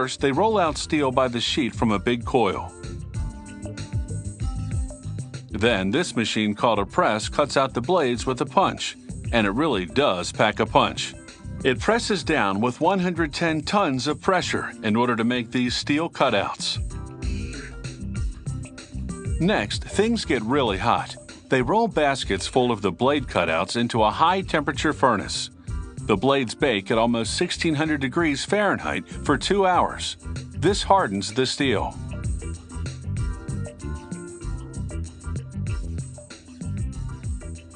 First, they roll out steel by the sheet from a big coil. Then, this machine called a press cuts out the blades with a punch, and it really does pack a punch. It presses down with 110 tons of pressure in order to make these steel cutouts. Next, things get really hot. They roll baskets full of the blade cutouts into a high-temperature furnace. The blades bake at almost 1600 degrees Fahrenheit for 2 hours. This hardens the steel.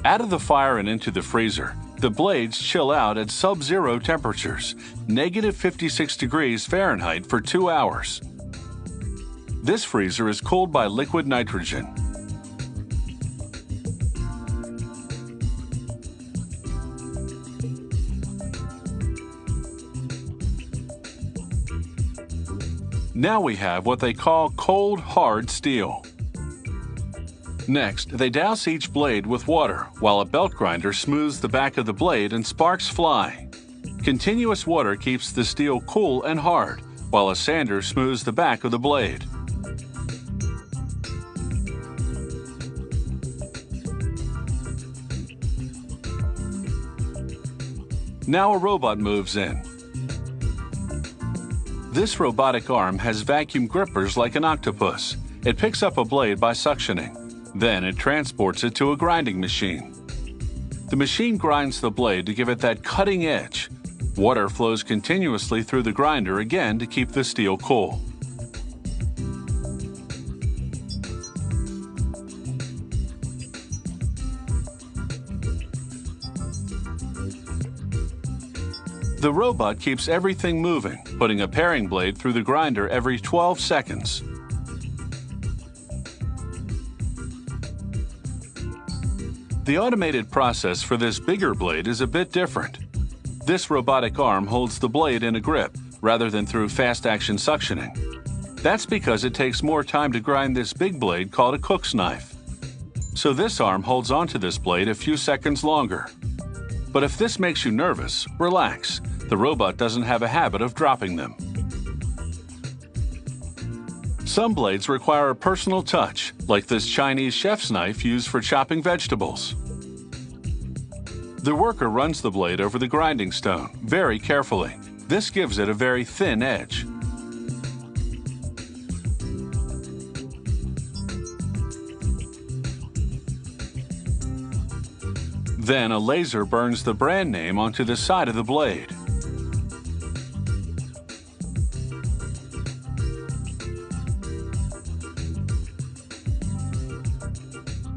Out of the fire and into the freezer, the blades chill out at sub-zero temperatures, negative 56 degrees Fahrenheit for 2 hours. This freezer is cooled by liquid nitrogen. Now we have what they call cold, hard steel. Next, they douse each blade with water while a belt grinder smooths the back of the blade and sparks fly. Continuous water keeps the steel cool and hard, while a sander smooths the back of the blade. Now a robot moves in. This robotic arm has vacuum grippers like an octopus. It picks up a blade by suctioning. Then it transports it to a grinding machine. The machine grinds the blade to give it that cutting edge. Water flows continuously through the grinder again to keep the steel cool. The robot keeps everything moving, putting a paring blade through the grinder every 12 seconds. The automated process for this bigger blade is a bit different. This robotic arm holds the blade in a grip, rather than through fast-action suctioning. That's because it takes more time to grind this big blade called a cook's knife. So this arm holds onto this blade a few seconds longer. But if this makes you nervous, relax. The robot doesn't have a habit of dropping them. Some blades require a personal touch, like this Chinese chef's knife used for chopping vegetables. The worker runs the blade over the grinding stone very carefully. This gives it a very thin edge. Then a laser burns the brand name onto the side of the blade.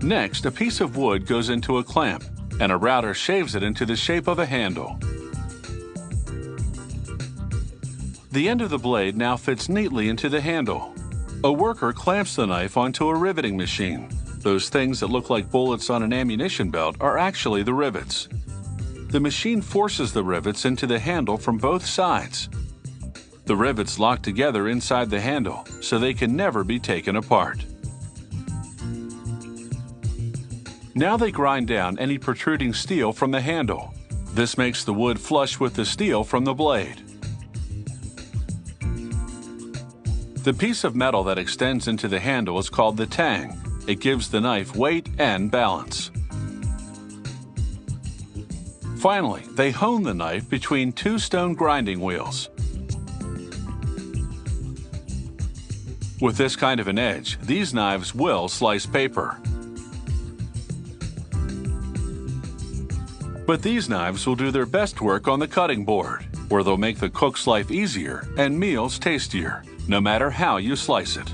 Next, a piece of wood goes into a clamp, and a router shaves it into the shape of a handle. The end of the blade now fits neatly into the handle. A worker clamps the knife onto a riveting machine. Those things that look like bullets on an ammunition belt are actually the rivets. The machine forces the rivets into the handle from both sides. The rivets lock together inside the handle, so they can never be taken apart. Now they grind down any protruding steel from the handle. This makes the wood flush with the steel from the blade. The piece of metal that extends into the handle is called the tang. It gives the knife weight and balance. Finally, they hone the knife between two stone grinding wheels. With this kind of an edge, these knives will slice paper. But these knives will do their best work on the cutting board, where they'll make the cook's life easier and meals tastier, no matter how you slice it.